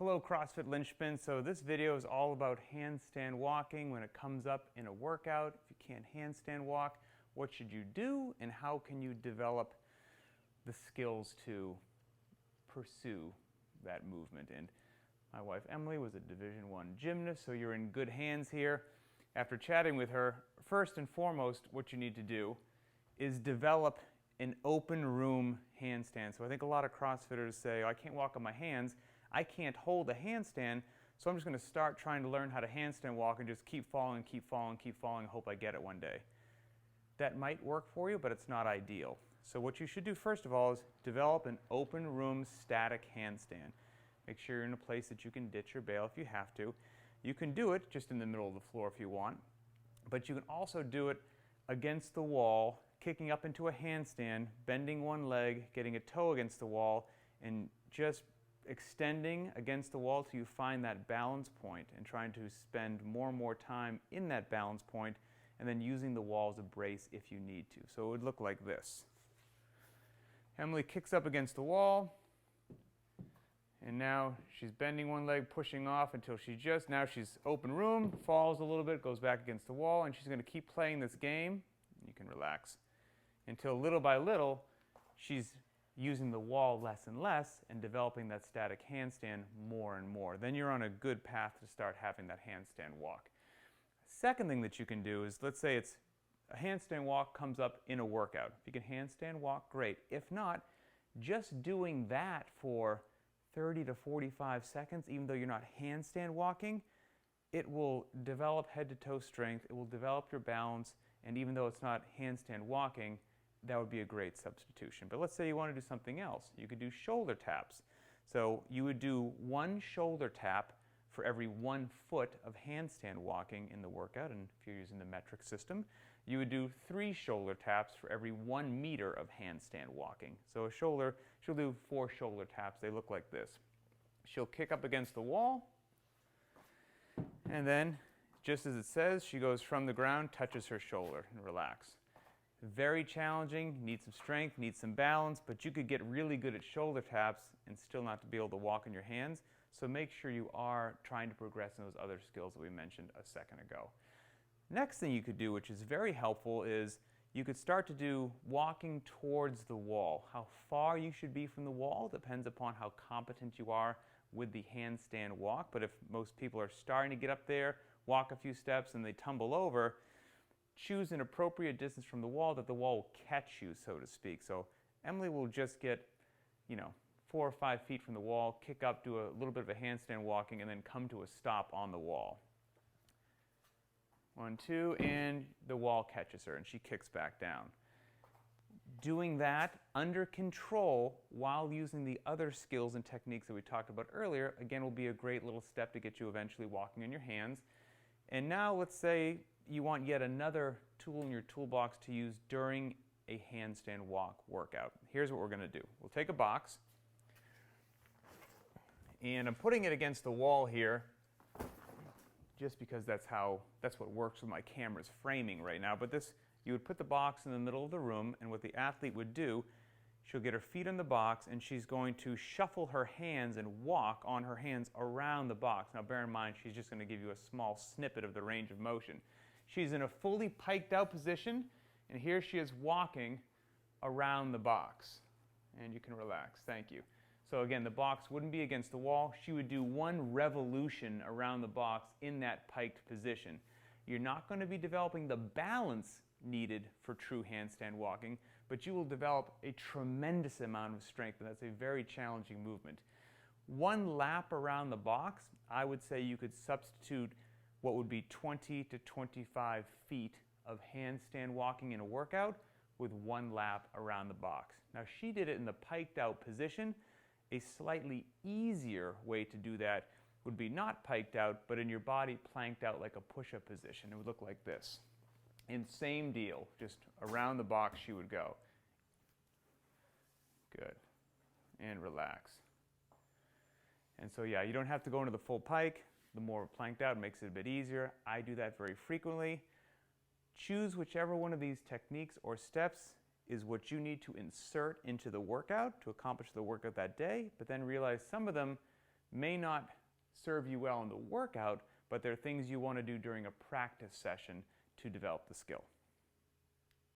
Hello CrossFit Linchpin. So this video is all about handstand walking when it comes up in a workout. If you can't handstand walk, what should you do and how can you develop the skills to pursue that movement? And my wife Emily was a Division I gymnast, so you're in good hands here. After chatting with her, first and foremost what you need to do is develop an open room handstand. So I think a lot of CrossFitters say, oh, I can't walk on my hands. I can't hold a handstand, so I'm just going to start trying to learn how to handstand walk and just keep falling, keep falling, keep falling, and hope I get it one day. That might work for you, but it's not ideal. So what you should do first of all is develop an open room static handstand. Make sure you're in a place that you can ditch or bail if you have to. You can do it just in the middle of the floor if you want, but you can also do it against the wall, kicking up into a handstand, bending one leg, getting a toe against the wall, and just extending against the wall till you find that balance point and trying to spend more and more time in that balance point and then using the wall as a brace if you need to. So it would look like this. Emily kicks up against the wall and now she's bending one leg, pushing off until now she's open room, falls a little bit, goes back against the wall, and she's going to keep playing this game. You can relax until little by little she's using the wall less and less and developing that static handstand more and more. Then you're on a good path to start having that handstand walk. Second thing that you can do is, let's say it's a handstand walk comes up in a workout. If you can handstand walk, great. If not, just doing that for 30 to 45 seconds, even though you're not handstand walking, it will develop head to toe strength, it will develop your balance, and even though it's not handstand walking, that would be a great substitution. But let's say you want to do something else. You could do shoulder taps. So you would do one shoulder tap for every 1 foot of handstand walking in the workout, and if you're using the metric system, you would do 3 shoulder taps for every 1 meter of handstand walking. So she'll do 4 shoulder taps. They look like this. She'll kick up against the wall, and then, just as it says, she goes from the ground, touches her shoulder, and relax. Very challenging, needs some strength, needs some balance, but you could get really good at shoulder taps and still not to be able to walk on your hands. So make sure you are trying to progress in those other skills that we mentioned a second ago. Next thing you could do, which is very helpful, is you could start to do walking towards the wall. How far you should be from the wall depends upon how competent you are with the handstand walk, but if most people are starting to get up there, walk a few steps, and they tumble over, choose an appropriate distance from the wall that the wall will catch you, so to speak. So Emily will just get, 4 or 5 feet from the wall, kick up, do a little bit of a handstand walking, and then come to a stop on the wall. 1, 2, and the wall catches her, and she kicks back down. Doing that under control while using the other skills and techniques that we talked about earlier, again, will be a great little step to get you eventually walking on your hands. And now let's say you want yet another tool in your toolbox to use during a handstand walk workout. Here's what we're going to do. We'll take a box, and I'm putting it against the wall here just because that's what works with my camera's framing right now. But you would put the box in the middle of the room, and what the athlete would do, she'll get her feet on the box and she's going to shuffle her hands and walk on her hands around the box. Now bear in mind, she's just going to give you a small snippet of the range of motion. She's in a fully piked out position, and here she is walking around the box. And you can relax. Thank you. So again, the box wouldn't be against the wall. She would do 1 revolution around the box in that piked position. You're not going to be developing the balance needed for true handstand walking, but you will develop a tremendous amount of strength, and that's a very challenging movement. 1 lap around the box, I would say you could substitute what would be 20 to 25 feet of handstand walking in a workout with 1 lap around the box. Now she did it in the piked out position. A slightly easier way to do that would be not piked out, but in your body planked out like a push-up position. It would look like this. And same deal, just around the box she would go. Good. And relax. And so yeah, you don't have to go into the full pike. The more planked out makes it a bit easier. I do that very frequently. Choose whichever one of these techniques or steps is what you need to insert into the workout to accomplish the workout that day, but then realize some of them may not serve you well in the workout, but they're things you want to do during a practice session to develop the skill.